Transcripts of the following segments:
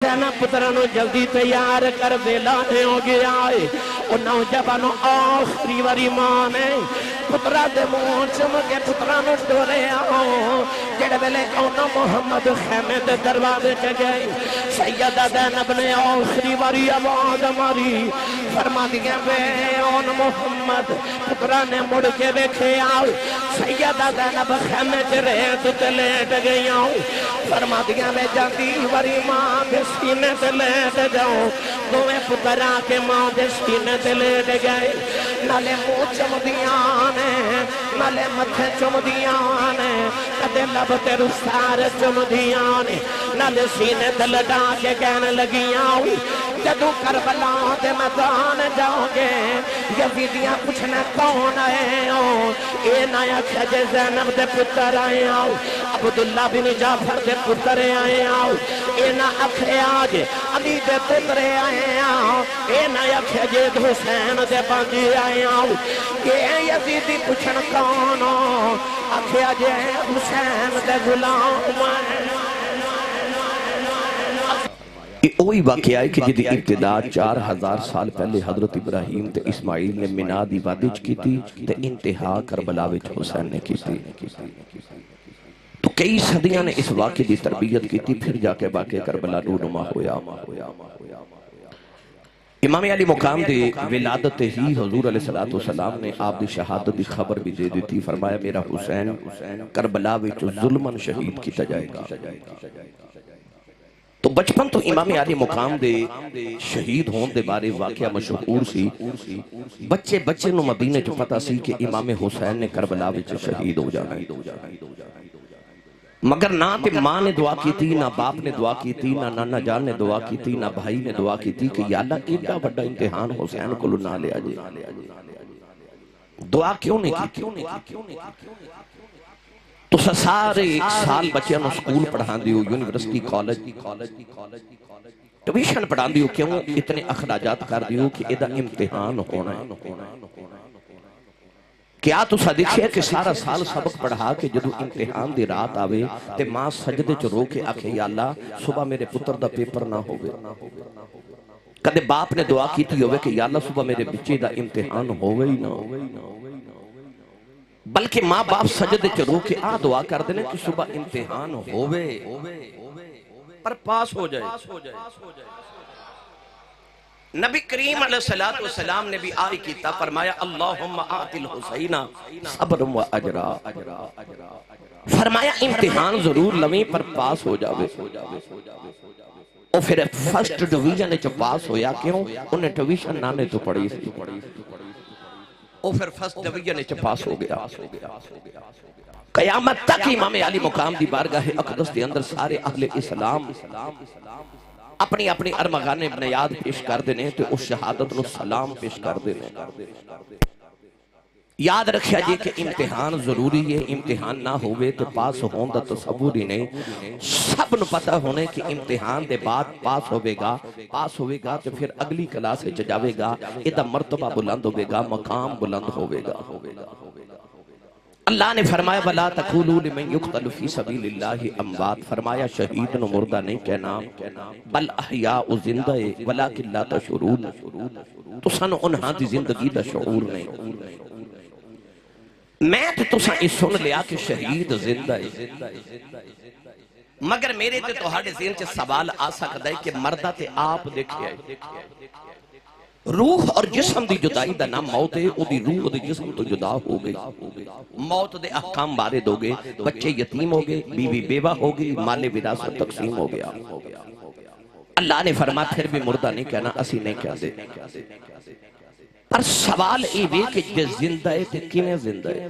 کہنا پترانو جلدی تیار کر ویلا نے ہو گیا ہے اور نوجوانوں آخری واری ماں نے پترہ دے منہ چمکے پترانو ڈورے آؤ جڑے ویلے اونا محمد خیمے دے دروازے چگئے سیدہ زینب نے آخری واری آواز ماری فرما دیا بے اون محمد پترہ نے مڑ کے بیکھے آؤ سیدہ زینب خیمے چ ریت تے لیٹ گئی آؤ فرما دیا میں جاتی وری ماں دے سینے تے لیٹ جاؤ دوے پترہ کے ماں دے سینے تے لیٹ گئے نالے منہ چمدیاں نے نالے متھے چمدیاں نے کدے لب تے رخسار چمدیاں نے نالے سینے تے لٹا کے کہنے لگیاں جدو کربلا دے میدان جاؤ گے یزیدیاں پوچھنے کون آئے ہو اے نایا کھجے زینب دے پتر آئے آؤ عبداللہ بن جعفر دے پتر آئے آؤ اے نا اکھے آج علی دے پتر آئے آؤ اے نایا کھجے حسین دے بانجی آئے آؤ اے یزیدی پوچھن کون ہو اکھے آج حسین دے غلام آئے یہ وہی واقعہ ہے کہ جدی ابتدا 4000 سال پہلے حضرت ابراہیم تے اسماعیل نے منا دی وادج کی تھی تے انتہا کربلا وچ حسین نے کی تھی تو کئی صدیاں نے اس واقعے دی تربیت کی تھی پھر جا کے واقعہ کربلا رونما ہویا امام علی مقام دے ولادت ہی حضور علیہ السلام نے آپ دی شہادت دی خبر بھی دے دیتی فرمایا میرا حسین کربلا وچ ظلمن شہید کیتا جائے گا تو بچپن تو امام علی مقام دے شہید ہون دے بارے واقعہ مشہور سی بچے بچے نو مدینے جو پتہ سی کہ امام حسین نے کربلا وچ شہید ہو جانا مگر نہ تے ماں نے دعا کی تھی نہ باپ نے دعا کی تھی نہ نانا جان نے دعا کی تھی نہ بھائی نے دعا کی تھی کہ یا اللہ ایڈا بڑا امتحان حسین کو نہ لے آجے دعا کیوں نہیں کی تو سارے ایک سال بچیاں نو سکول پڑھان دیو یونیورسٹی کالج ٹویشن پڑھان دیو کیوں اتنے اخراجات کر دیو کہ ایدہ امتحان ہونا ہے کیا تو صدیقی ہے کہ سارا سال سبق پڑھا کہ جدو امتحان دی رات آوے تے ماں سجدے چو رو کے آکھے یا اللہ صبح میرے پتر دا پیپر نہ ہوئے کدے باپ نے دعا کی تھی ہوئے کہ یا اللہ صبح میرے بچے دا امتحان ہوئے ہی نہ بلکہ ماں باپ سجدے چو رو کے دعا کر دینے کہ صبح امتحان ہوئے پر پاس ہو جائے نبی کریم علیہ السلام نے بھی آئی کیتا فرمایا اللہم آت الحسین صبر و اجرا فرمایا امتحان ضرور لویں پر پاس ہو جاوے اور پھر فرسٹ ڈویژن چو پاس ہویا کیوں انہیں ڈویژن نانے تو پڑی سی اور پھر فرسٹ ڈویژن چو پاس ہو گیا قیامت تک امام علی مقام دی بارگاہ اقدس دے اندر سارے اہل اسلام اپنی اپنی ارمغان بنیاد پیش کر دینے تو اس شہادت نو سلام پیش کر دینے یاد رکھیا جی کہ امتحان ضروری ہے امتحان نہ ہوئے تو پاس ہون دا تصور ہی نہیں سب نو پتہ ہونے کہ امتحان دے بعد پاس ہوئے گا تو پھر اگلی کلاس سے جاوے گا ایدہ مرتبہ بلند ہوئے گا مقام بلند ہوئے گا اللہ نے فرمایا وَلَا تَقُولُوا لِمَنْ يُقْتَلُ فِي سَبِيلِ اللَّهِ اموات فرمایا شہید نو مردہ نہیں کہنا بل احیاء زندہ ولیکن لا تشعرون تو سن انہاں دی زندگی دا شعور نہیں میں تو سن اس سن لیا کہ شہید زندہ ہے مگر میرے تو ہاڑے ذہن چے سوال آ سکتا ہے کہ مردہ تے آپ دیکھے آئے روح اور جسم دی جدائی دا نام موت ہے او دی روح اور دی جسم تو جدا ہو گئی موت دے احکام بارد ہو گئے بچے یتیم ہو گئے بیوی بیوہ ہو گئی مال وراثت تقسیم ہو گیا اللہ نے فرمایا پھر بھی مردہ نہیں کہنا اسی نہیں کہہ دے پر سوال اے بھی کہ جس زندہ ہے تے کینے زندہ ہے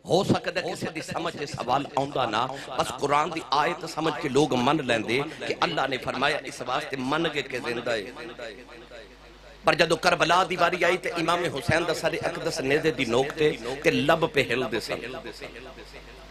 ہو سکتا ہے کسی دی سمجھ کے سوال آؤندہ نہ بس قرآن دی آیت سمجھ کے لوگ من لیندے کہ اللہ نے فرمایا اس واسطے من کے زندہ ہے پر جدو کربلا دی باری آئی تے امام حسین دا سارے اقدس نیزے دی نوک تے لب پہ ہل دے سن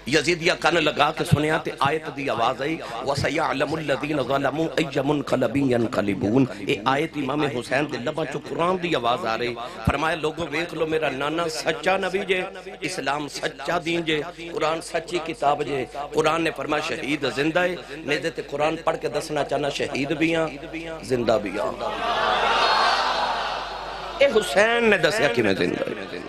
یزیدیہ کن لگا کے سنیا تے آیت دی آواز آئی وَسَيَعْلَمُ الَّذِينَ ظَلَمُوا أَيَّ مُنْقَلَبٍ يَنْقَلِبُونَ اے آیت امام حسین دے لباں چو قرآن دی آواز آ رہی فرمایا لوگوں ویکھ لو میرا نانا سچا نبی جے اسلام سچا دین جے قرآن سچی کتاب جے قرآن نے فرمایا شہید زندہ ہے نیزے تے قرآن پڑھ کے دسنا چاہنا شہید بھی ہیں زندہ بھی ہیں اے حسین نے دسیا کہ میں زندہ ہے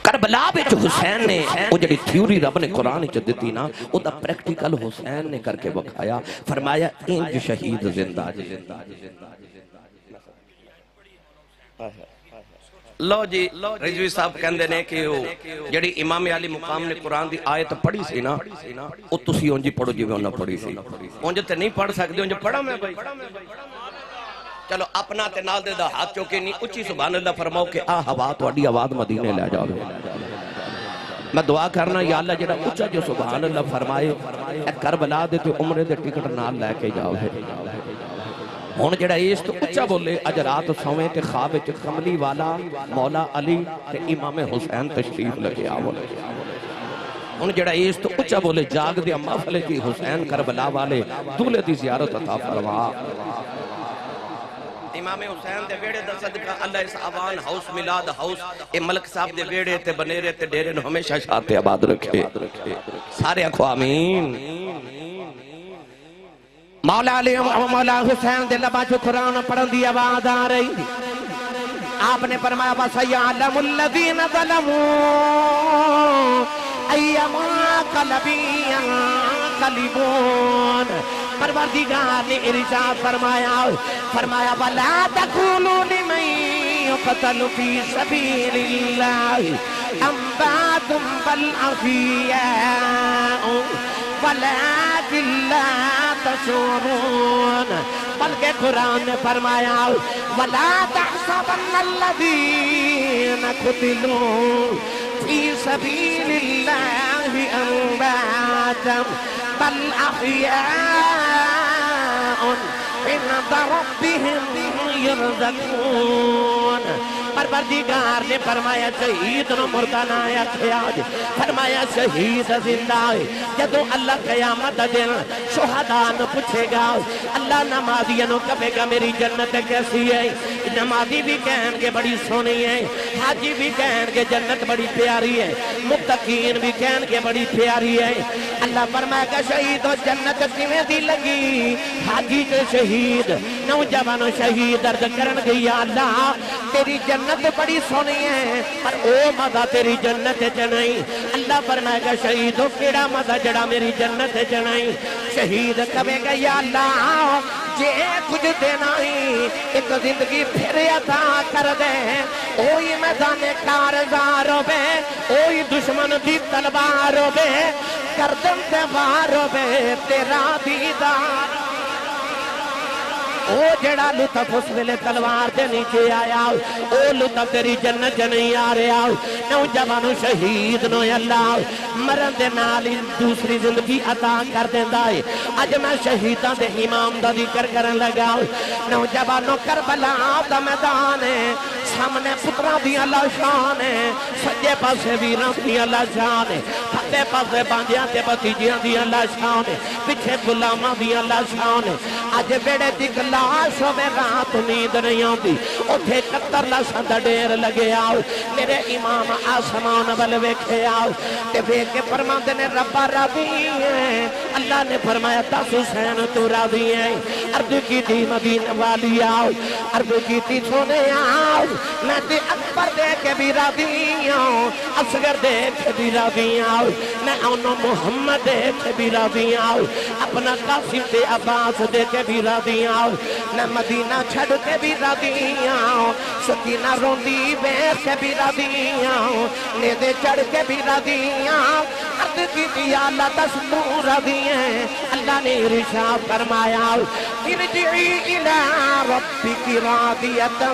کربلا بچ حسین نے وہ جڑی تھیوری رب نے قرآن چ دتی نا او دا پریکٹیکل حسین نے کر کے بکھایا فرمایا انج شہید زندہ لو جی رضوی صاحب کہندے نے کہ جڑی امام علی مقام نے قرآن دی آیت پڑھی سی نا او تسی اونجی پڑھو جی انہاں پڑھی سی اونج تے نہیں پڑھ سکدے اونج پڑھا میں بھائی چلو اپنا تے نال دے دا ہاتھ چوکے نہیں اچھی سبحان اللہ فرماؤ کہ آ ہوا تواڈی آواز مدینے لے جاؤ میں دعا کرنا یا اللہ جڑا اچھا جو سبحان اللہ فرمائے اے کربلا دے تے عمرے دے ٹکٹ نال لے کے جاؤ ہن جڑا اس تو اچھا بولے اج رات سویں تے خواب وچ کملی والا مولا علی تے امام حسین تشریف لگے آو ہن جڑا اس تو اچھا بولے جاگ دے محفل کی حسین کربلا والے دولے دی زیارت عطا فرما امام حسین دے ویڑے دا صدقہ اللہ اس آوان ہاؤس ملاد ہاؤس اے ملک صاحب دے ویڑے تے بنیرے تے ڈیرے نو ہمیشہ شاتے آباد رکھے سارے اکھو آمین مولا علی و مولا حسین دے لبا جو قرآن پڑھن دی آواز آ رہی آپ نے فرمایا وَسَيَعْلَمُ الَّذِينَ ظَلَمُوا أَيَّ مُنْقَلَبٍ يَنْقَلِبُونَ پروردگار نے ارشاد فرمایا وَلَا تَقُولُوا لِمَن يُقْتَلُ فِي سَبِيلِ اللَّهِ أَمْوَاتٌ بَلْ أَحْيَاءٌ وَلَكِنْ لَا تَشْعُرُونَ بلکہ قرآن نے فرمایا وَلَا تَحْسَبَنَّ الَّذِينَ قُتِلُوا فِي سَبِيلِ اللَّهِ أَمْوَاتًا بل أحياء عند ربهم يرزقون پروردگار نے فرمایا شہید نو مردہ نہ آکھیا فرمایا شہید زندہ ہے جدو اللہ قیامت دن شہداء نو پوچھے گا اللہ نمازیوں نو کہے گا میری جنت کیسی ہے نمازی بھی کہیں گے بڑی سونی ہے حاجی بھی کہیں گے جنت بڑی پیاری ہے متقین بھی کہیں گے بڑی پیاری ہے اللہ فرمائے گا شہید و جنت کیویں دی لگی حاجی تے شہید نوجوان شہید درد کرن گئی اللہ تیری جنت بڑی سونی ہے پر او مزہ تیری جنت چ نہیں اللہ فرمائے گا شہیدو کیڑا مزہ جڑا میری جنت چ نہیں شہید کہے گا یا اللہ جے کچھ دینا ہی ایک زندگی پھر عطا کر دے اوہی میدان کارزار ہوے اوہی دشمن دی تلوار ہوے گردن تے وار ہوے تیرا دیدار او جڑا لطف اس ویلے تلوار دے نیچے آیا او لطف تیری جنت نہیں آ رہا نوجوانو شہید نو اللہ مرن دے نال دوسری زندگی عطا کر دیندا ہے اج میں شہیداں دے امام دا ذکر کرن لگا نوجوانو کربلا دا میدان ہے سامنے پتراں دیاں لاشاں نے سجے پاسے ویراں دیاں لاشاں نے کھبے پاسے باندیاں تے بھتیجیاں دیاں لاشاں نے پیچھے غلاماں دیاں لاشاں نے اج بیڑے دی لاش ہوے رات نیند نہیں آتی اوتھے 71 لاشاں دا ڈھیر لگے آؤ میرے امام آسمان ول ویکھے آؤ تے ویکھ کے فرماندے نے ربا راضی ہے اللہ نے فرمایا دس حسین تو راضی ہے عرض کیتی مدینہ والی آؤ عرض کیتی سونے آؤ میں تے اکبر دے کے بھی راضی ہوں اصغر دے کے بھی راضی ہوں میں انہوں محمد دے کے بھی راضی ہوں اپنا قاسم تے عباس دے کے بھی راضی ہوں میں مدینہ چھڑ کے بھی راضی ہوں سکینہ روندی بے کے بھی راضی ہوں نیدے چڑھ کے بھی راضی ہوں عرض کی اللہ تسمو راضی ہیں اللہ نے ارشاد فرمایا ارجعی الى ربک راضیتا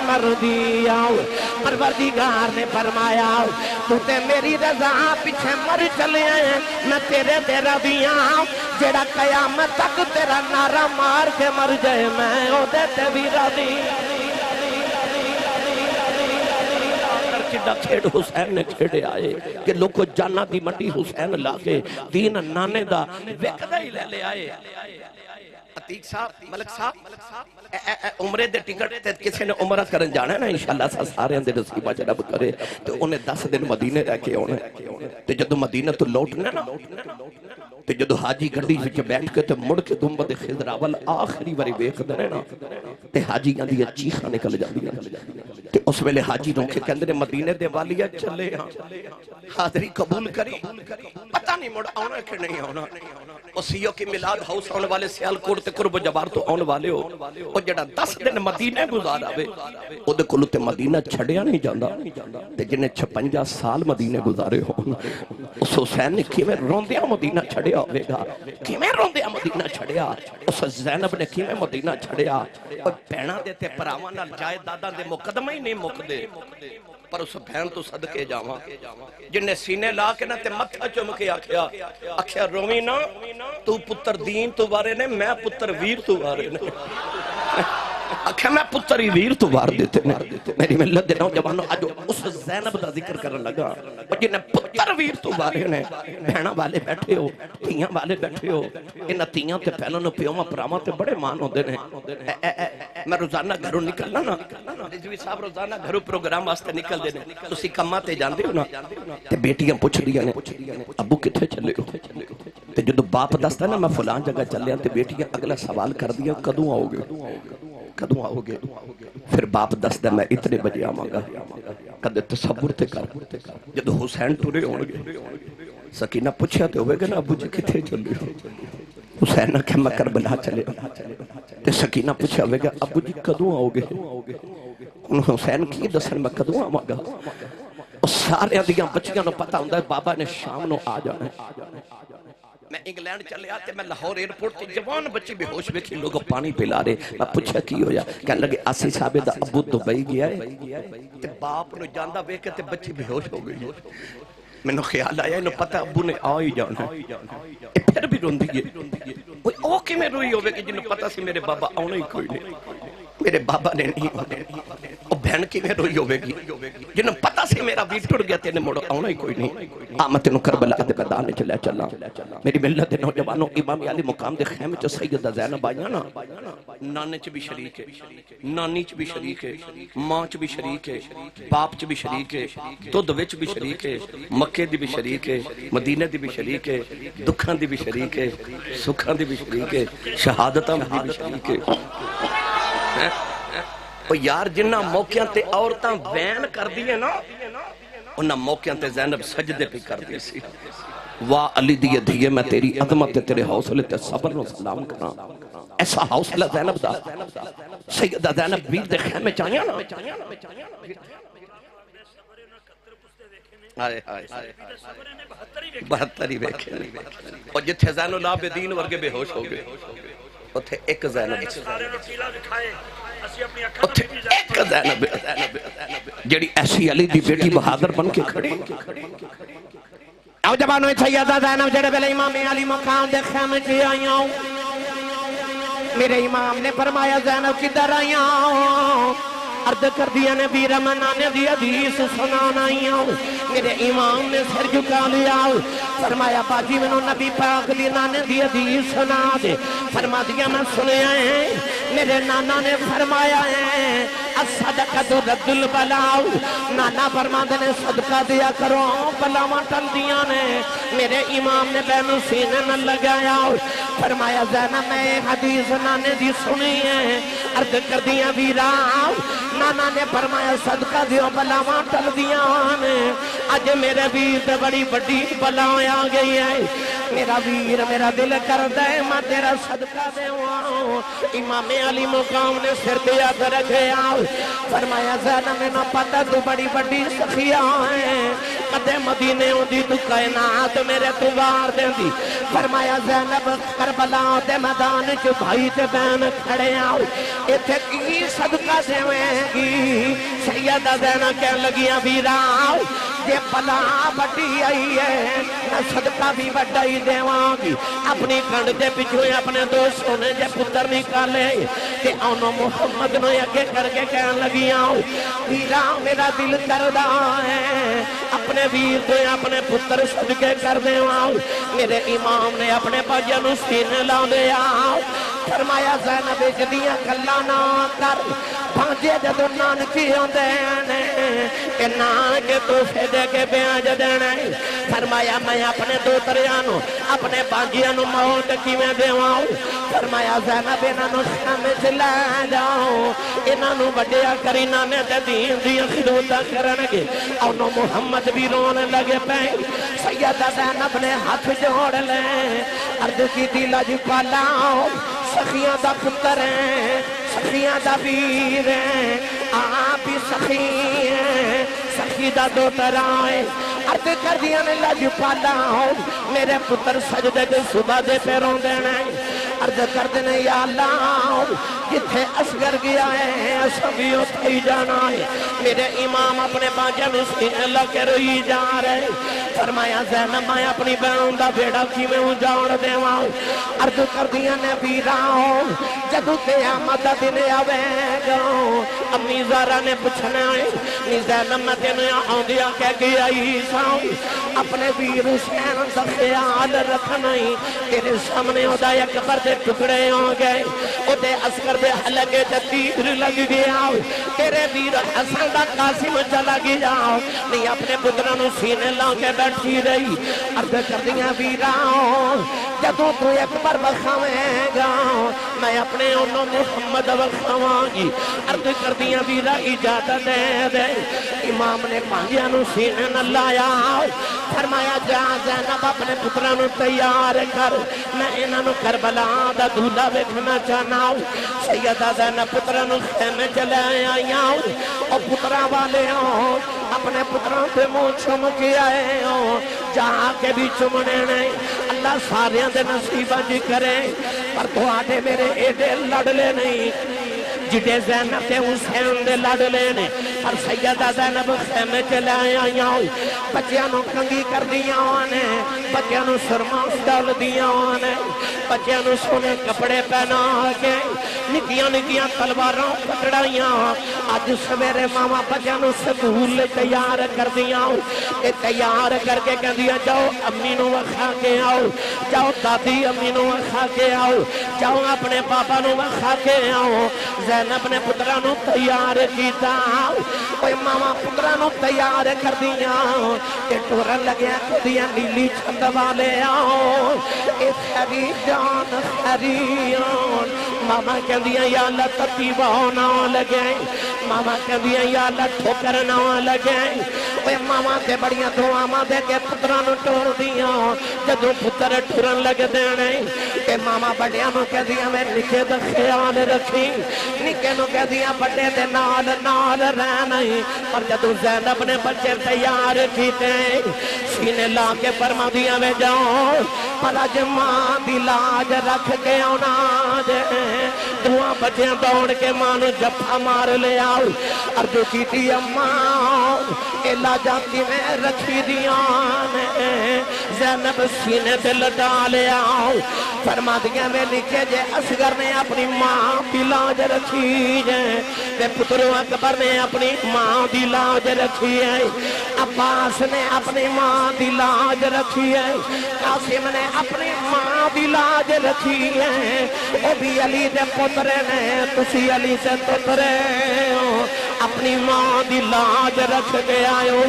مرضیہ پروردگار نے فرمایا تو تے میری رضا پیچھے مر چلے ہیں میں تیرے تیرا دیاں جڑا قیامت تک تیرا نعرہ مار کے مر جائے میں او دے تے بھی راضی کڈا کھیڑ حسین نے کھیڑے آئے کہ لوگ کو جانا دی منڈی حسین لا کے دین نانے دا ویکدہ ہی لے آئے عتیق صاحب ملک صاحب عمرے دے ٹکٹ تے کسی نے عمرہ کرن جانا ہے نا انشاءاللہ سارے اندے نصیبہ جنب کرے تو انہیں 10 دن مدینے رہ کے ہونے تے جدو مدینہ تو لوٹنے نا تے جدو حاجی گھڑی وچ بیٹھ کے تے مڑ کے گنبد خضراول آخری باری ویکھ دے نا تے حاجی دی چیخاں نکل جاندی تے اس ویلے حاجی رو کے کہندے مدینے دے والیا چلے ہاں حاضری قبول کری پتہ نہیں مڑ آنا کہ نہیں آنا اسیوں کی میلاد ہاؤس آنے والے سیال کوٹ تے قرب جبار تو آنے والے ہو اور جڑا 10 دن مدینے گزار آوے او دے کلو تے مدینہ چھڑیا نہیں جاندہ تے جنہیں 56 سال مدینے گزارے ہوں اس حسین نے کیویں روندیا مدینہ چھڑیا ہوئے گا کیویں روندیا مدینہ چھڑیا اس زینب نے کیویں مدینہ چھڑیا اور بہنا دے تے پراوانا جائے دادا دے مقدمہ ہی نہیں مک دے پر اس بہن تو صدقے جاواں جنہیں سینے لا کے نہ تے متھا چمکے آکھیا رومی نا تو پتر دین تو بارے نے میں پتر ویر تو بارے نے آکھیا میں پتر ہی ویر تو بار دیتے نے میری ملت دے نوجوانوں آج اس زینب دا ذکر کرن لگا جنہیں پتر ویر تو بارے نے بہنا والے بیٹھے ہو تیاں والے بیٹھے ہو انہاں تیاں تے پہلوں پیوما پراما تے بڑے مان ہوندے نے میں روزانہ گھروں نکلنا نا رضوی صاحب روزانہ گھروں پروگرام واسطے نکل دے نے تسی کماں تے جاندے ہو نا تے بیٹیاں پوچھ دیاں نے ابو کتھے چلے ہو تے جدو باپ دستا نا میں فلان جگہ چلے تے بیٹیاں اگلا سوال کر دیا کدوں آؤ گے پھر باپ دستا میں اتنے بجے آواں گا کدے تصور تے کر جدو حسین ٹرے ہون گے سکینہ پوچھیا تے ہوئے گا نا ابو جی کتھے چلے ہو حسین نے کہا میں کربلا چلے تے سکینہ پوچھیا ہوئے گا ابو جی کدوں آؤ گے حسین کی دسن میں کدوں آواں گا سارے دیاں بچیاں نو پتہ ہوندا ہے بابا نے شام نو آ جانا ہے میں انگلینڈ چلے آتے میں لاہور ایئرپورٹ تے جوان بچی بے ہوش ویکھی لوگ پانی پلا رہے میں پوچھا کی ہویا کہنے لگے آسی صاحب دا ابو دبئی گیا ہے تے باپ نو جاندا ویکھ تے بچی بے ہوش ہو گئی میں نو خیال آیا انہوں پتہ ابو نے آ ہی جانا ہے پھر بھی روندی ہے او کی میں روئی ہوئے کہ جنہوں پتہ سی میرے بابا آنا ہی کوئی نہیں میرے بابا نے نہیں ہونے او بہن کی میں روئی ہوئے گی جنہوں پتہ سی میرا ویٹ ٹوٹ گیا تینے موڑو آنا ہی کوئی نہیں آمد انہوں کربلا دے میدان چلے چلا میری ملت دے نوجوانوں امام علی مقام دے خیمے چو سیدہ زینب آئیاں نا نانے چ بھی شریک ہے نانی چ بھی شریک ہے ماں چ بھی شریک ہے باپ چ بھی شریک ہے دودھ وچ بھی شریک ہے مکے دی بھی شریک ہے مدینہ دی بھی شریک ہے دکھاں دی بھی شریک ہے سکھاں دی بھی شریک ہے شہادتاں دی بھی شریک ہے اور یار جنہ موقعوں تے عورتاں وین کر دیئے نا انہاں موقعوں تے زینب سجدے پہ کر دیئے سی واہ علی دیئے دھیئے میں تیری عظمت تے تیرے حوصلے تے صبر نو سلام کرنا ایسا حوصلہ زینب دا سیدہ زینب ویر دے خیمے چاہیاں نا آئے 72 ہی بیکھے اور جتھے زین العابدین ورگے بے ہوش ہو گئے اتھے ایک زینب اتھے ایک زینب جڑی ایسی علی دی بیٹی بہادر بن کے کھڑی او جبانو سیدہ زینب جڑے بلے امام علی مقام دے خیمے چی آئیاں میرے امام نے فرمایا زینب کدھر آئیاں عرض کر دیا نبی رمنانے دی حدیث سنانا آئیاں میرے امام نے سر جھکا لیا فرمایا باجی منو نبی پاک دی نانے دی حدیث سنا دے فرما دیا میں سنے ہیں میرے نانا نے فرمایا ہے الصدقہ رد البلاؤ نانا فرما دے صدقہ دیا کرو بلاواں ٹل دیا نے میرے امام نے بینو سینے نہ لگایا فرمایا زینب میں حدیث نانے دی سنی ہے عرض کر دیا ویراؤ نانا نے فرمایا صدقہ دیو بلاواں ٹل دیا نے اج میرے ویر تے بڑی بڑی بلا آ گئی ہے میرا ویر میرا دل کردا ہے میں تیرا صدقہ دیواں امام علی مقام نے سر تے ہاتھ رکھیا فرمایا زینب میں نہ پتہ تو بڑی بڑی سخیا ہے کدے مدینے ہوندی تو کائنات میرے تو وار دیندی فرمایا زینب کربلا دے میدان چ بھائی تے بہن کھڑے آؤ ایتھے کی صدقہ دیویں گی سیدہ زینب کہن لگیاں ویرا یہ بلا بڑی آئی ہے میں صدقہ بھی بڑا ہی دیواں گی اپنی کنڈ دے پچھوئے اپنے دوستوں نے جے پتر نکالے کہ انہوں محمد نے اگے کر کے کہن لگیاں ویرا میرا دل کردہ ہے اپنے ویر کو اپنے پتر صدقے کر دیواں میرے امام نے اپنے بھائیوں سینے لا دیا فرمایا زینب جدیاں کلا نہ کر بھانجے جدو نانکی ہوندے نے کہ نانکے توفے دے کے بیاج دینے فرمایا میں اپنے دوتریانو اپنے بانجیانو موت کی میں دیواؤں فرمایا زینب انہوں شامل لے جاؤں انہوں بڑیا کرینا نے دین دیا خدوتا کرنگے انہوں محمد بھی رونے لگے پہیں سیدہ زینب نے ہاتھ جوڑ لیں عرض کی دلہ جو پالاؤں سخیاں دا پتر ہیں سخیاں دا ویر ہیں آپ ہی سخی ہیں سخی دا دوتر آئے عرض کر دیا نے لج پالا میرے پتر سجدے کے صبح دے پیروں دینے عرض کر دینے یا اللہ جتھے اصغر گیا ہے سبیوں تھی جانا ہے میرے امام اپنے باجہ نسخین اللہ کے روئی جا رہے فرمایا زینب میں اپنی بہن دا بیڑا کی میں اجاڑ دے واؤں عرض کر دیا نے بیراؤں جدو قیامت دن آوے گاؤں امی زارہ نے پوچھنے آئے نی زینب میں تینے آؤں دیا کہہ گیا عیساؤں اپنے ویر حسین دا خیال رکھنائی تیرے سامنے ہو دا یک بردے ٹکڑے ہو گئے او دے اسکر دے حلقے تے تیر لگ گیا تیرے ویر حسن دا قاسم چلا گیا نہیں اپنے پترانو سینے لا کے بیٹھی رہی عرض کر دیا ویراؤں جدو تو ایک بار بخوایں گا میں اپنے انہوں محمد بخواں گی عرض کر دیا ویرا اجازت دے امام نے پانجیاں نو سینے نہ لایا فرمایا جا زینب اپنے پترانو تیار کر میں انہوں کربلا دا دھولا بیکھنا چاہنا سیدہ زینب پترانو خیمے چلے آئیاں اور پتران والے ہوں اپنے پتران پہ منہ چم کے آئے ہوں جہاں کے بھی چمنے نہیں اللہ ساریاں دے نصیبہ جی کرے پر تو آٹے میرے ایڈے لڑلے نہیں جڑے زینب تے حسین دے لڑ لینے اور سیدہ زینب خیمے چلے آئیاں بچیاں نو کنگی کر دیا آنے بچیاں نو سرماس ڈال دیا آنے بچیاں نو سونے کپڑے پہنا کے نکیاں نکیاں تلواراں پکڑائیاں آج سویرے ماما بچیاں نو سکول تیار کر دیا تیار کر کے کہہ دیا جاؤ امی نو وکھا کے آؤ جاؤ دادی امی نو وکھا کے آؤ جاؤ اپنے پاپا نو وکھا کے آؤ زینب نے پترانو تیار کیتا کوئی ماما پترانو تیار کر دیا کہ ٹورن لگیا کو دیا نیلی چھند والے آؤ اے خیری جان خیریان ماما کہہ دیا یا اللہ تطیبہ نہ لگے ماما کہہ دیا یا اللہ ٹھوکر نہ لگے اوے ماما تے بڑیاں دعا ماں دے کے پترانو ٹور دیا جدو پتر ٹورن لگ دینے کہ ماما بڑیاں نو کہہ دیا میں نکے دا خیال رکھی نکے نو کہہ دیا بڑے دے نال نال رہنائی اور جدو زینب نے بچے تیار کیتے سینے لا کے فرما دیا میں جاؤ پر اج ماں دی لاج رکھ کے اونا دے دعا بچیاں دوڑ کے ماں نو جفا مار لے آؤ اردو کی تھی اماں الا جاتی میں رکھی دیا نے زینب سینے پہ لٹا لے آؤ فرما دیا میں لکھے جے اصغر نے اپنی ماں کی لاج رکھی ہے تے پترو اکبر نے اپنی ماں دی لاج رکھی ہے عباس نے اپنی ماں دی لاج رکھی ہے قاسم نے اپنی ماں دی لاج رکھی ہے او بھی علی دے پترے نے تسی علی سے پترے ہو اپنی ماں دی لاج رکھ کے آئے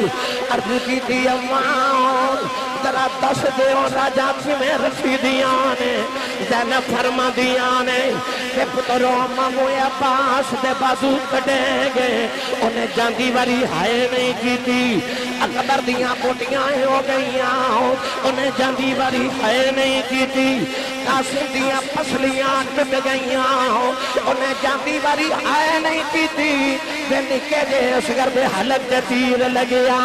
عرض کی تھی اماں ذرا دس دے اور راجہ تھی میں رکھی دیا نے زینب فرما دیا نے کہ پترو مامو عباس دے بازو کٹے گے انہیں جاندی واری ہائے نہیں کی تھی اکبر دیاں بوٹیاں ہو گئیاں انہیں جاندی باری ہے نہیں کی تھی قاسم دیاں پسلیاں ٹوٹ گئیاں انہیں جاندی باری ہے نہیں کی تھی بے نکے جے اسگر بے حلق جے تیر لگیا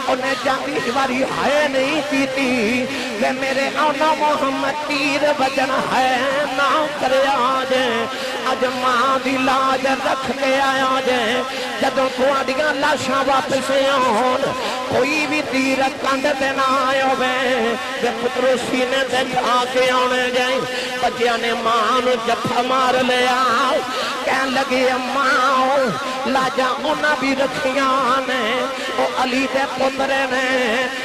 انہیں جاندی باری ہے نہیں کی تھی بے میرے آنا محمد تیر بجن ہے نہ کرے آجے اج ماں دی لاج رکھ کے آیا جے جدوں تھوڑیاں لاشاں واپس آن کوئی بھی تیر کانڈ تے نہ آیا بے پترو سینے تے جا کے آنے جائیں بچیاں نے ماں نو جفا مار لیا کہن لگی اماں لاجا انہاں بھی رکھیاں نے او علی دے پترے نے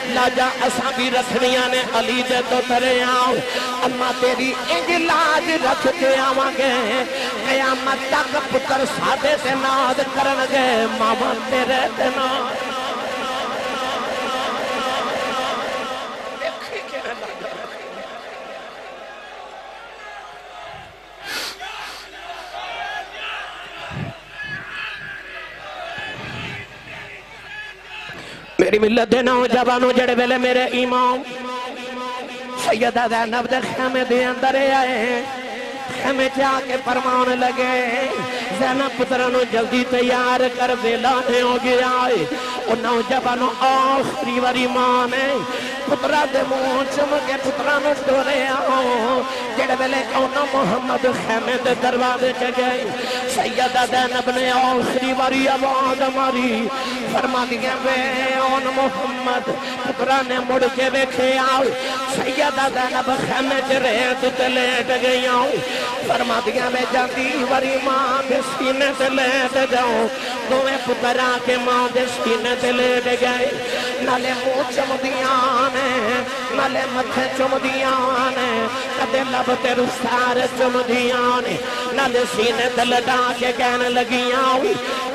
لاجا اساں بھی رکھنیاں نے علی دے پترے آؤ اما تیری انج لاج رکھ کے آواں گے قیامت تک پتر سادے سے ناد کرن گے ماما تیرے تے ناد میری ملت دے نوجوانوں جڑے ویلے میرے امام سیدہ زینب دے خیمے دے اندر آئے خیمے جا کے فرمان لگے زینب پترانو جلدی تیار کر ویلانے ہو گیا آئے اور نوجوانوں آخری واری ماں نے پترہ دے منہ چمکے پترانو ڈورے آؤ جڑے ویلے اونا محمد خیمے دے دروازے کے گئے سیدہ زینب نے آخری واری آواز ماری فرما دیا وے اون محمد پترہ نے مڑ کے بیکھے آؤ سیدہ زینب خیمے چ ریت تے لیٹ گئی آؤ فرما دیا وے جاندی واری ماں دے سینے تے لیٹ جاؤ دوے پترہ کے ماں دے سینے تے لیٹ گئے نالے منہ چمدیاں نے نالے متھے چمدیاں نے کدے لب تے رخسار چمدیاں نے نالے سینے تے لٹا کے کہنے لگیاں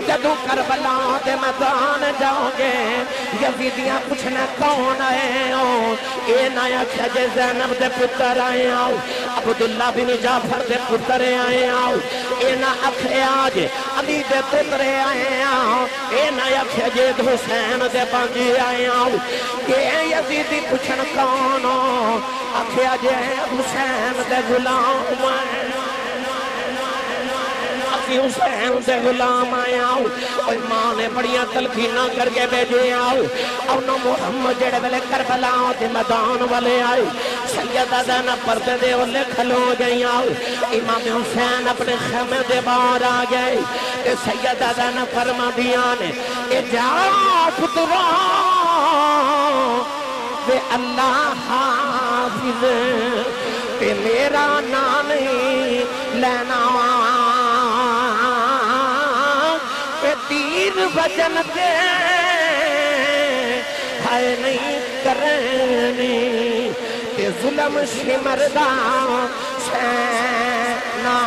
جدو کربلا دے میدان جاؤ گے یزیدیاں پوچھنا کون آئے ہو اے نایا کھجے زینب دے پتر آئے آؤ عبداللہ بن جعفر دے پتر آئے آؤ اے نا اکھے آج علی دے پتر آئے آؤ اے نایا کھجے حسین دے بانجی آئے آؤ اے یزیدی پوچھنا کون ہو اکھے آج حسین دے غلام آئے حسین سے غلام آیا اور ماں نے بڑیاں تلقینہ کر کے بیجے آؤ اونا محمد جڑے ویلے کربلا دے میدان والے آئے سیدہ زینب پردے دے اولے کھلو گئی آؤ امام حسین اپنے خیمے دے باہر آ گئے کہ سیدہ زینب فرما دیا نے اے جا پترا وے اللہ حافظ تے میرا نام لینا تیر وجن دے ہائے نہیں کرنی تے ظلم شمردہ سینا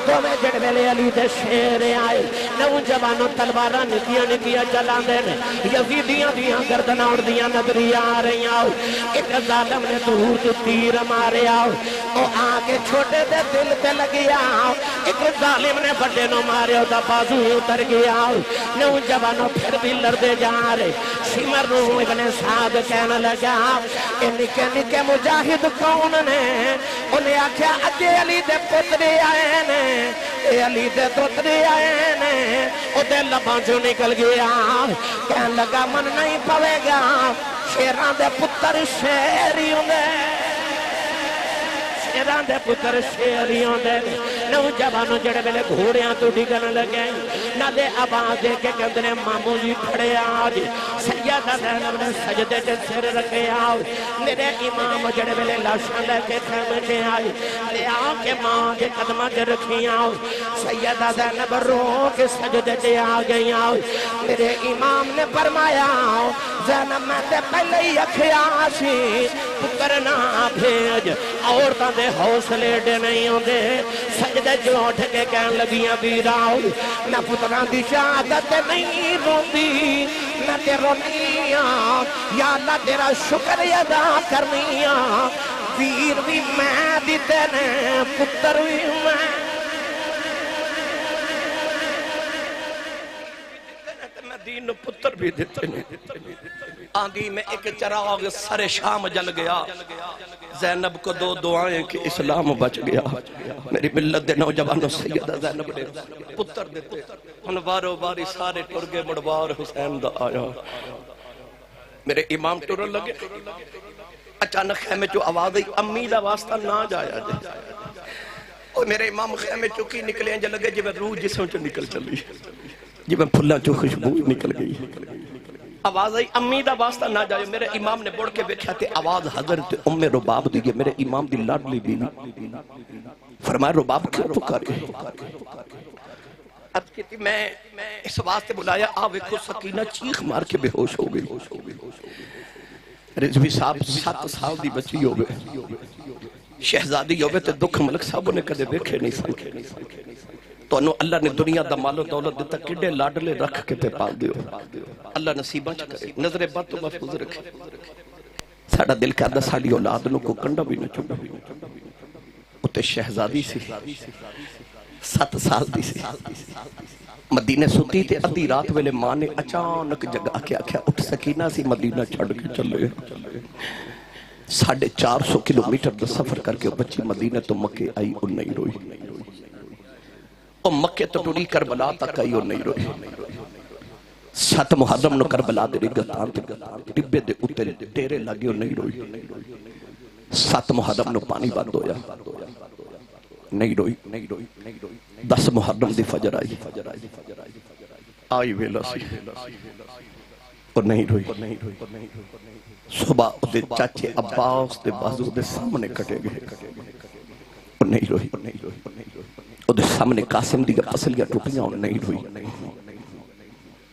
تو میں جڑ ویلے علی دے شیر آئے نوجوانوں تلوارہ نکیاں چلان دے یزیدیاں دیاں گردنہ اڑ دیاں نظری آ رہی آؤ ایک ظالم نے دور تو تیر مارے آؤ او آگے چھوٹے دے دل تے لگی آؤ ایک ظالم نے بڑے نو مارے دا بازو اتر گیا آؤ نوجوانوں پھر بھی لڑدے جا رہے شمر نو ابن سعد کہنے لگا اے نکے نکے مجاہد کون نے انہیں آکھیا اجے علی دے پترے آئے نے اے علی دے پترے آئے نے او دے لباں جو نکل گیا کہنے لگا من نہیں پوے گا شیران دے پتر شیریوں دے شیران دے پتر شیریوں دے نوجوانوں جڑے ویلے گھوڑیاں تو ڈگن لگے نہ دے آواز دے کے کندنے ماموں جی کھڑے آج سیدہ زینب نے سجدے کے سر رکھے آؤ میرے امام جڑے ویلے لاشاں لے کے خیمے کے آئی لے آ کے ماں کے قدمہ کے رکھی آؤ سیدہ زینب رو کے سجدے کے آ گئی آؤ میرے امام نے فرمایا زینب میں تے پہلے ہی اکھیاسی پتر نہ بھیج عورتاں دے حوصلے ڈے نہیں ہوں دے سجدے جو اٹھ کے کہن لگیاں بیراؤ میں پتران دی شہادت نہیں روندی میں تے رونیاں یا اللہ تیرا شکر ادا کرنیاں ویر بھی میں دیتے نے پتر بھی میں مینوں پتر بھی دیتے نے آندھی میں ایک چراغ سر شام جل گیا زینب کو 2 دعائیں کہ اسلام بچ گیا میری ملت دے نوجوانوں سیدہ زینب نے پتر دیتے ان وارو واری سارے ٹرگے مڑوار حسین دا آیا میرے امام ٹرن لگے اچانک خیمے جو آواز آئی امی دا واسطہ نہ جایا جائے اور میرے امام خیمے چکی نکلے ہیں جو لگے جب روح جسوں چو نکل چلی جب پھلا چو خوشبو نکل گئی آواز آئی امی دا واسطہ نہ جائے میرے امام نے بڑھ کے بیٹھا تھے آواز حضرت ام رباب دیئے میرے امام دی لاڈلی بیوی فرمایا رباب کیوں پکارے اب کہتی میں اس واسطے بلایا آوے کو سکینہ چیخ مار کے بے ہوش ہو گئی رضوی صاحب 7 سال دی بچی ہو گئے شہزادی ہو گئے تے دکھ ملک صاحبوں نے کدے دیکھے نہیں سکے تو انہوں اللہ نے دنیا دا مال و دولت دیتا کڈے لاڈلے رکھ کے تے پال دیو اللہ نصیبہ چکرے نظر بات تو محفوظ رکھے ساڑا دل کہتا ساڑی اولاد نو کو کنڈا بھی نہ چھوڑا اتے شہزادی سی 7 سال دی سی مدینہ ستی تے ادھی رات ویلے ماں نے اچانک جگہ کے آکھیا اٹھ سکینہ سی مدینہ چھڑ کے چلے 450 کلومیٹر دا سفر کر کے بچی مدینہ تو مکے آئی اور نہیں روئی اور مکے تو ٹوری کربلا تک آئی اور نہیں روئی 7 محرم نو کربلا دے گتان تے ڈبے دے اترے ٹیرے لگے اور نہیں روئی 7 محرم نو پانی بند ہویا نہیں روئی 10 محرم دی فجر آئی ویلا سی اور نہیں روئی صبح دے چاچے عباس دے بازو دے سامنے کٹے گئے اور نہیں روئی اور دے سامنے قاسم دی پسلیاں ٹوٹیاں اور نہیں روئی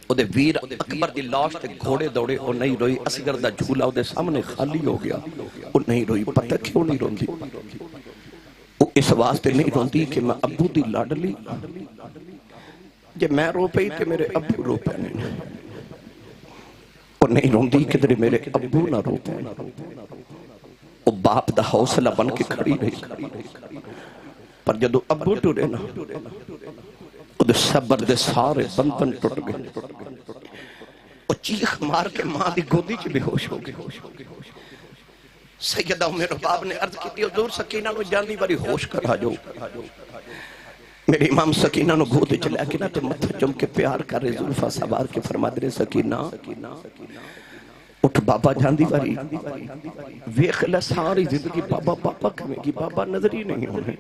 اور دے ویر اکبر دی لاش تے گھوڑے دوڑے اور نہیں روئی اصغر دا جھولا اور دے سامنے خالی ہو گیا اور نہیں روئی پتہ کیوں نہیں روندی اس واسطے نہیں روندی کہ میں ابو دی لاڈلی جب میں رو پئی تے میرے ابو رو پے نہیں اور نہیں روندی کہ تیرے میرے ابو نہ رو پے وہ باپ دا حوصلہ بن کے کھڑی رہی پر جدو ابو ٹورے نا وہ دے صبر دے سارے بندن ٹوٹ گئے وہ چیخ مار کے ماں دی گودی چ بے ہوش ہو گئے سیدہ ام رباب نے عرض کی تھی حضور سکینہ کو جاندی باری ہوش کرا جو میرے امام سکینہ نو گودے چلے کے نا تے متھا چم کے پیار کر رہے زلفہ سوار کے فرما دے سکینہ اٹھ بابا جاندی باری ویخ لے ساری زندگی بابا کمیں گی بابا نظر ہی نہیں ہونے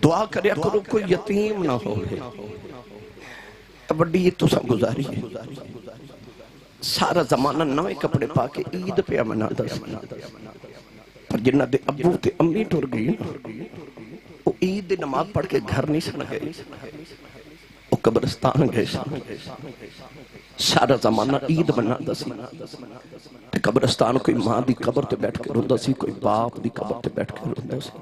دعا کریا کرو کوئی یتیم نہ ہو بڑی یہ تو سب گزاری ہے سارا زمانہ نوے کپڑے پا کے عید پہ امنا دس پر جنہ دے ابو تے امی ٹور گئی وہ عید دے نماز پڑھ کے گھر نہیں سن گئے وہ قبرستان گئے سارا زمانہ عید بنا دسی قبرستان کوئی ماں دی قبر تے بیٹھ کے روندہ سی کوئی باپ دی قبر تے بیٹھ کے روندہ سی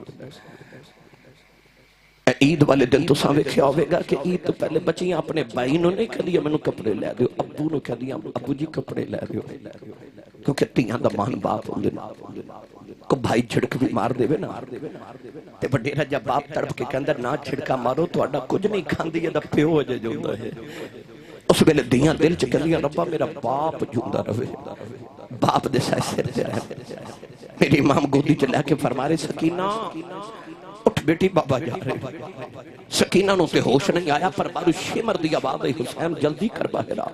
عید والے دن تو سامنے کیا ہوئے گا کہ عید تو پہلے بچیاں اپنے بھائی نو نہیں کہہ دیا میں نو کپڑے لے دیو ابو نو کہہ دیا ابو جی کپڑے لے دیو کیونکہ تیاں دا مان باپ ہوں دے کو بھائی چھڑک بھی مار دے نا تے بڑیرہ جب باپ تڑپ کے اندر نہ چھڑکا مارو تو اڈا کچھ نہیں کھان دی دا پیو ہو جائے جوندہ ہے اس ویلے دیاں دل چکر دیا ربا میرا باپ جوندہ رہے باپ دے سائے سر دے رہے میری امام گودی چلے کے فرمارے سکینہ اٹھ بیٹی بابا جا رہے سکینہ نو تے ہوش نہیں آیا پر بارو شمر دی آواز حسین جلدی کر باہر آ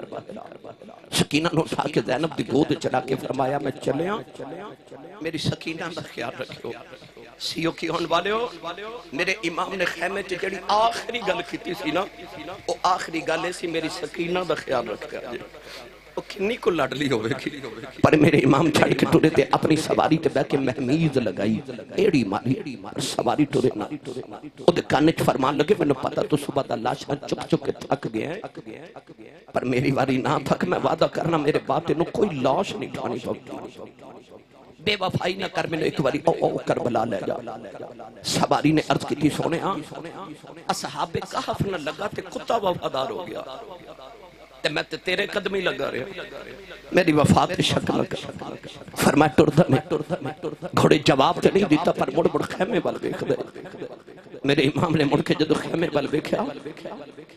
سکینہ نو اٹھا کے زینب دی گود چلا کے فرمایا میں چلیا میری سکینہ دا خیال رکھو سیو کی ہون والے ہو میرے امام نے خیمے چڑی آخری گل کیتی سی نا وہ آخری گل سی میری سکینہ دا خیال رکھا وہ کنی کو لڑلی ہوئے گی پر میرے امام چھڑ کے ٹورے تے اپنی سواری تے بیٹھ کے محمیز لگائی ایڑی ماری سواری ٹورے نا وہ دے کانچ فرمان لگے میں نے پتا تو صبح دا لاشاں چک چک کے تھک گئے ہیں پر میری واری نہ تھک میں وعدہ کرنا میرے باتے نو کوئی لاش نہیں ٹھانی پڑتی بے وفائی نہ کر میں نے ایک واری او کربلا لے جا سواری نے عرض کی تھی سونے اصحاب کہف نہ لگا تے کتا وفادار ہو گیا تے میں تیرے قدمی لگا رہے میری وفات شک نہ کر فرمایا ٹردہ میں گھوڑے جواب تے نہیں دیتا پر مڑ خیمے بل بیک دے میرے امام نے مڑ کے جدو خیمے بل بیکھیا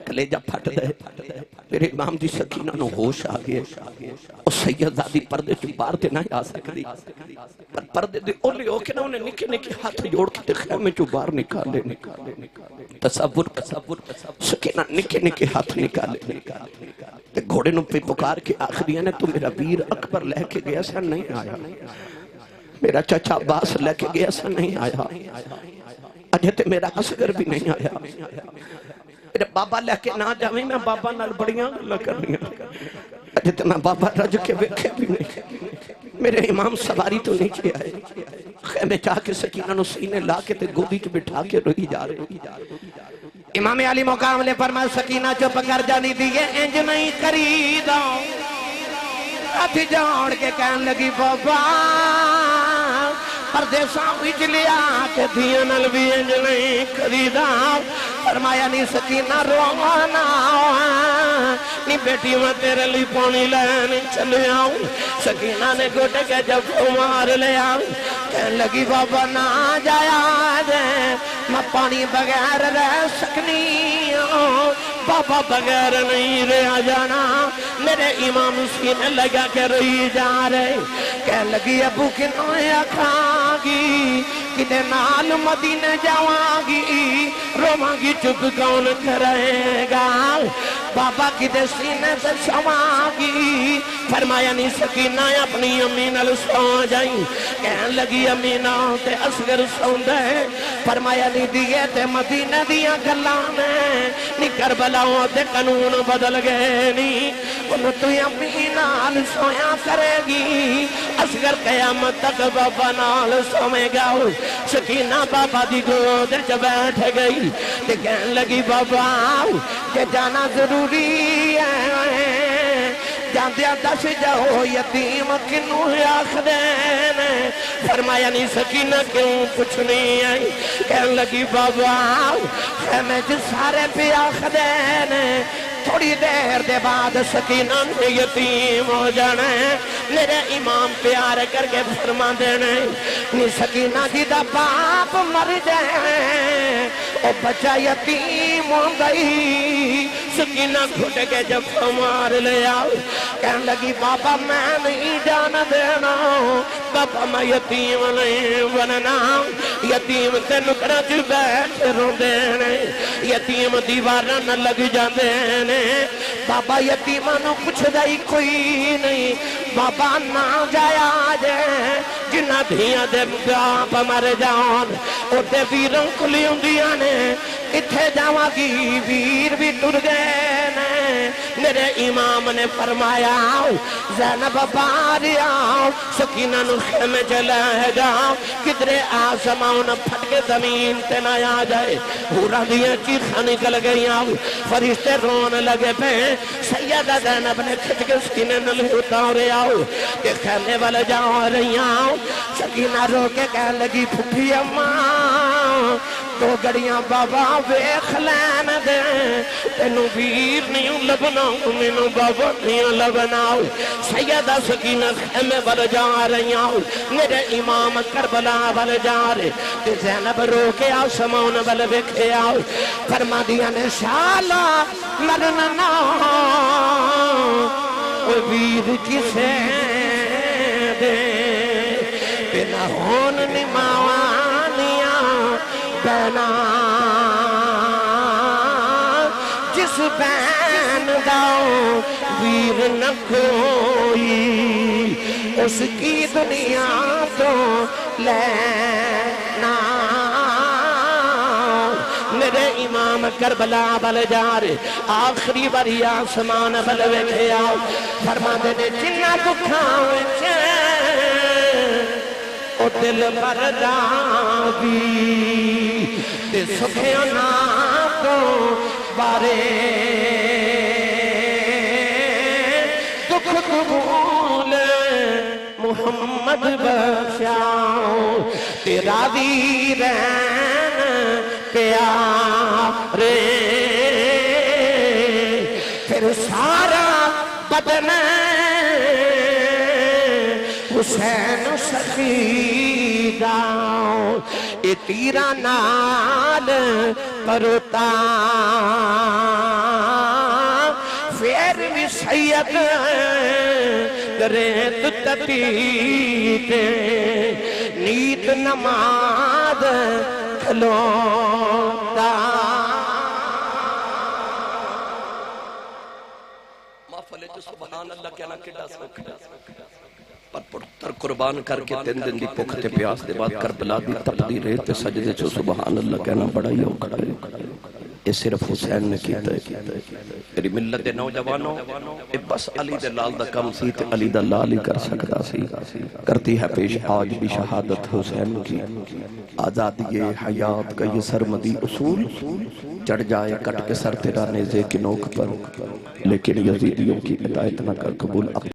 کلیجہ پھٹ دے میرے امام دی سکینہ نو ہوش آگئے اور سیدزادی پردے چو بار دے نہ آ سکتی پر پردے دے اولی ہو کے نہ انہیں نکے نکے ہاتھ جوڑ کے خیمے چو بار نکالے تصور سکینہ نکے نکے ہاتھ نکالے تے گھوڑے نو پہ پکار کے آخریہ نے تو میرا ویر اکبر لے کے گیا سا نہیں آیا میرا چچا عباس لے کے گیا سا نہیں آیا اجھے تے میرا اصغر بھی نہیں آیا میرے بابا لے کے نہ جاویں میں بابا نال بڑیاں گلا کرنیاں اجھے تے میں بابا رج کے ویکھے بھی نہیں میرے امام سواری تو نہیں کیا ہے خیمے چاہ کے سکینہ نو سینے لا کے تے گودی چ بٹھا کے روئی جا رہے امام علی مقام لے فرمایا سکینہ چپ کر جانی دیئے انج نہیں کریدا ہاتھ جوڑ کے کہن لگی بابا پردیساں وچ لیا کے دیاں نال بھی انج نہیں کریدا فرمایا نہیں سکینہ روانا نی بیٹی میں تیرے لی پانی لین چلے آؤں سکینہ نے گھٹے کے جب مار لے آؤں کہن لگی بابا نہ جایا دے میں پانی بغیر رہ سکنی ہوں بابا بغیر نہیں رہ جانا میرے امام سینے لگا کے رہی جا رہے کہن لگی ابو کنوں کھاں گی کدے نال مدینے جاواں گی رواں گی چپ کون کرے گا بابا کدے سینے سے سواں گی فرمایا نہیں سکینہ اپنی امی نال سو جائیں کہن لگی امی نا تے اصغر سون دے فرمایا نہیں دیئے تے مدینہ دیاں گلانے نہیں کربلاؤں تے قانون بدل گئے نہیں انہوں تو امی نال سویا کرے گی اصغر قیامت تک بابا نال سوئے گا سکینہ بابا دی گود چ بیٹھ گئی تے کہن لگی بابا کہ جانا ضروری ہے جاندیا دس جاؤ یتیم کنوں آخ دینے فرمایا نہیں سکینہ کیوں کچھ نہیں آئی کہن لگی بابا خیمے جو سارے پہ آخ دینے تھوڑی دیر دے بعد سکینہ نے یتیم ہو جانے میرے امام پیار کر کے فرما دینے نی سکینہ جی دا باپ مر جائے او بچہ یتیم ہو گئی سکینہ گھٹ کے جب مار لے آؤ کہنے لگی بابا میں نہیں جان دینا بابا میں یتیم نہیں بننا یتیم تے نکرہ چ بیٹھ رو دینے یتیم دیوارہ نہ لگ جاندے بابا یتیمانوں کچھ دائی کوئی نہیں بابا نہ جایا جائے جنہ دھیاں دے باپ مر جان اور دے ویروں کلی ہوندیاں نے اتھے جاواں گی ویر بھی ٹر گئے نے میرے امام نے فرمایا زینب باری آؤ سکینہ نو خیمے چلائے جاؤ کدرے آسمان پھٹ کے زمین تے نہ آ جائے پورا دیا چیخا نکل گئی آؤ فرشتے رون لگے پہ سیدہ زینب نے کھچ کے سکینہ نل اتارے آؤ کہ خیمے والے جاؤ رہی آؤ سکینہ رو کے کہہ لگی پھپھی اماں تو گڑیاں بابا ویخ لین دے تینو ویر نہیں لبنا مینو بابا نہیں لبنا سیدہ سکینہ خیمے والے جا رہی آؤ میرے امام کربلا والے جا رہے تے زینب رو کے آسمان والے ویکھے آؤ فرما دیا نے شالا مرنا نا ویر کسے دے بنا ہون نماوانیاں بنا جس بین داؤ ویر نہ کوئی اس کی دنیا تو لینا میرے امام کربلا بل جارے آخری باری آسمان بل ویکھے آؤ فرما دینے جنہ دکھاوے او دل پر داغی تے سکھیانا تو بارے دکھ قبول محمد بخشاؤ تیرا دی رہن پیارے پھر سارا بدن حسین شہیداں اے تیرا نال کرتا پھر بھی سید گریت تتیت نیت نماز کھلوتا محفل جو سبحان اللہ کہنا کڈا سوکھا پر پڑتر قربان کر کے 3 دن دی بھوک تے پیاس دے بعد کربلا دی تپدی ریت تے سجدے چو سبحان اللہ کہنا بڑا ہی اوکھا ہے یہ صرف حسین نے کیتا ہے میری ملت دے نوجوانوں بس علی دے لال دا کم سی تے علی دا لال ہی کر سکتا سی کرتی ہے پیش آج بھی شہادت حسین کی آزادی حیات کا یہ سرمدی اصول چڑھ جائے کٹ کے سر تیرا نیزے کی نوک پر لیکن یزیدیوں کی ہدایت نہ کر قبول